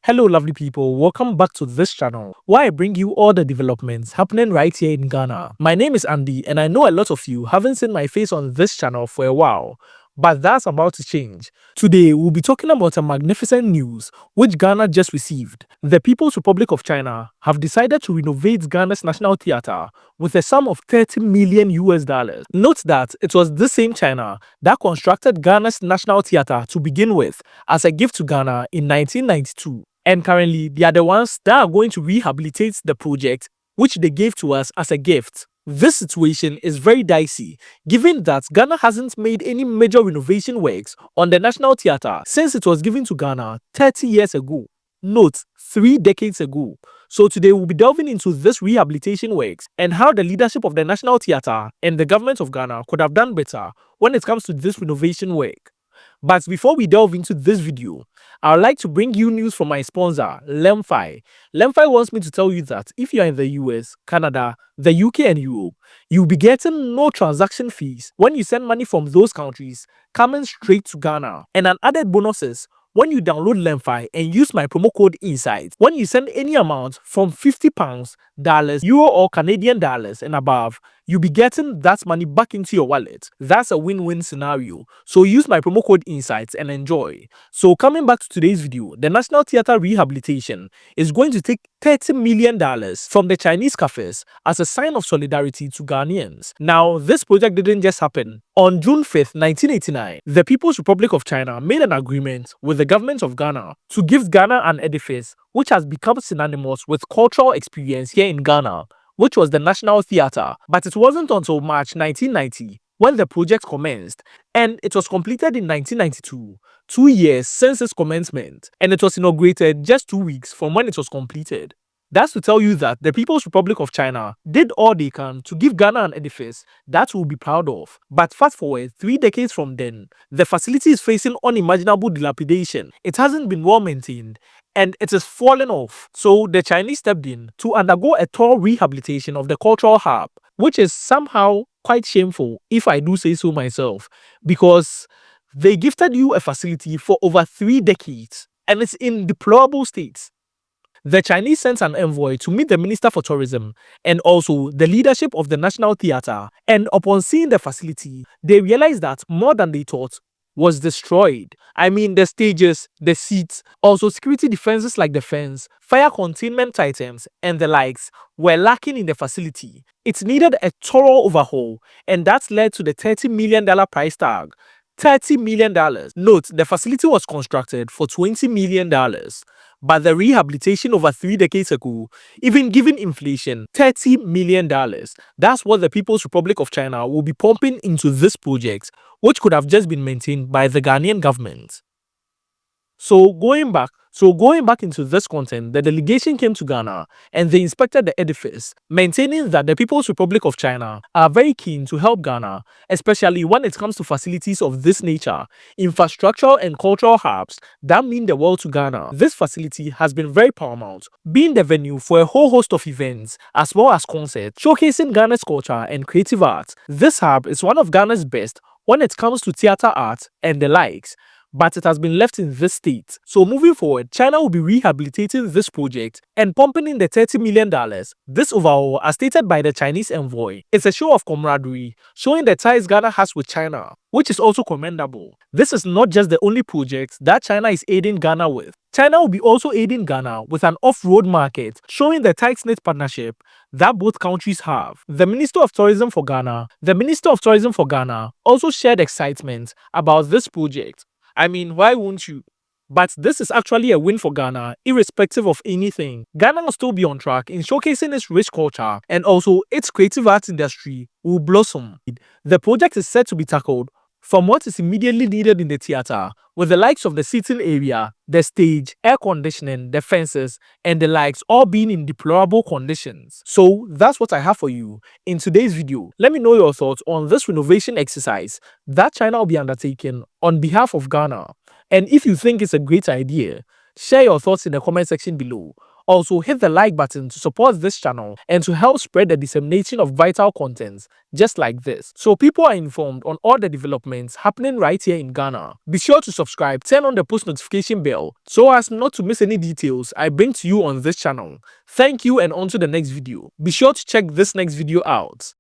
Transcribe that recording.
Hello, lovely people. Welcome back to this channel where I bring you all the developments happening right here in Ghana. My name is Andy, and I know a lot of you haven't seen my face on this channel for a while, but that's about to change. Today, we'll be talking about a magnificent news which Ghana just received. The People's Republic of China have decided to renovate Ghana's National Theatre with a sum of 30 million US dollars. Note that it was this same China that constructed Ghana's National Theatre to begin with as a gift to Ghana in 1992. And currently, they are the ones that are going to rehabilitate the project which they gave to us as a gift. This situation is very dicey, given that Ghana hasn't made any major renovation works on the National Theatre since it was given to Ghana 30 years ago. Note, 3 decades ago. So today we'll be delving into this rehabilitation works and how the leadership of the National Theatre and the government of Ghana could have done better when it comes to this renovation work. But before we delve into this video, I would like to bring you news from my sponsor, Lemfi. Lemfi wants me to tell you that if you are in the US, Canada, the UK and Europe, you'll be getting no transaction fees when you send money from those countries coming straight to Ghana. And an added bonus is when you download Lemfi and use my promo code INSIDE, when you send any amount from £50, dollars, euro or Canadian dollars and above, you'll be getting that money back into your wallet. That's a win-win scenario. So use my promo code INSIDES and enjoy. So coming back to today's video, the National Theatre Rehabilitation is going to take $30 million from the Chinese cafes as a sign of solidarity to Ghanaians. Now, this project didn't just happen. On June 5th, 1989, the People's Republic of China made an agreement with the government of Ghana to give Ghana an edifice which has become synonymous with cultural experience here in Ghana, which was the National Theatre. But it wasn't until March 1990 when the project commenced, and it was completed in 1992, 2 years since its commencement, and it was inaugurated just 2 weeks from when it was completed. That's to tell you that the People's Republic of China did all they can to give Ghana an edifice that we'll be proud of. But fast forward 3 decades from then, the facility is facing unimaginable dilapidation. It hasn't been well maintained and it is falling off. So the Chinese stepped in to undergo a thorough rehabilitation of the cultural hub, which is somehow quite shameful, if I do say so myself, because they gifted you a facility for over 3 decades and it's in deplorable state. The Chinese sent an envoy to meet the Minister for Tourism and also the leadership of the National Theatre, and upon seeing the facility, they realized that more than they thought was destroyed. I mean, the stages, the seats, also security defenses like the fence, fire containment items, and the likes were lacking in the facility. It needed a thorough overhaul, and that led to the $30 million price tag. $30 million. Note, the facility was constructed for $20 million, but the rehabilitation over 3 decades ago, even given inflation, $30 million. That's what the People's Republic of China will be pumping into this project, which could have just been maintained by the Ghanaian government. So going back into this content, the delegation came to Ghana and they inspected the edifice, maintaining that the People's Republic of China are very keen to help Ghana, especially when it comes to facilities of this nature, infrastructural and cultural hubs that mean the world to Ghana. This facility has been very paramount, being the venue for a whole host of events as well as concerts, showcasing Ghana's culture and creative arts. This hub is one of Ghana's best when it comes to theater art and the likes, but it has been left in this state. So moving forward, China will be rehabilitating this project and pumping in the $30 million. This overall, as stated by the Chinese envoy, is a show of camaraderie, showing the ties Ghana has with China, which is also commendable. This is not just the only project that China is aiding Ghana with. China will be also aiding Ghana with an off-road market, showing the tight-knit partnership that both countries have. The Minister of Tourism for Ghana also shared excitement about this project. I mean, why won't you? But this is actually a win for Ghana, irrespective of anything. Ghana will still be on track in showcasing its rich culture, and also its creative arts industry will blossom. The project is set to be tackled from what is immediately needed in the theatre, with the likes of the seating area, the stage, air conditioning, the fences, and the likes all being in deplorable conditions. So that's what I have for you in today's video. Let me know your thoughts on this renovation exercise that China will be undertaking on behalf of Ghana. And if you think it's a great idea, share your thoughts in the comment section below. Also, hit the like button to support this channel and to help spread the dissemination of vital content just like this, so people are informed on all the developments happening right here in Ghana. Be sure to subscribe, turn on the post notification bell so as not to miss any details I bring to you on this channel. Thank you, and on to the next video. Be sure to check this next video out.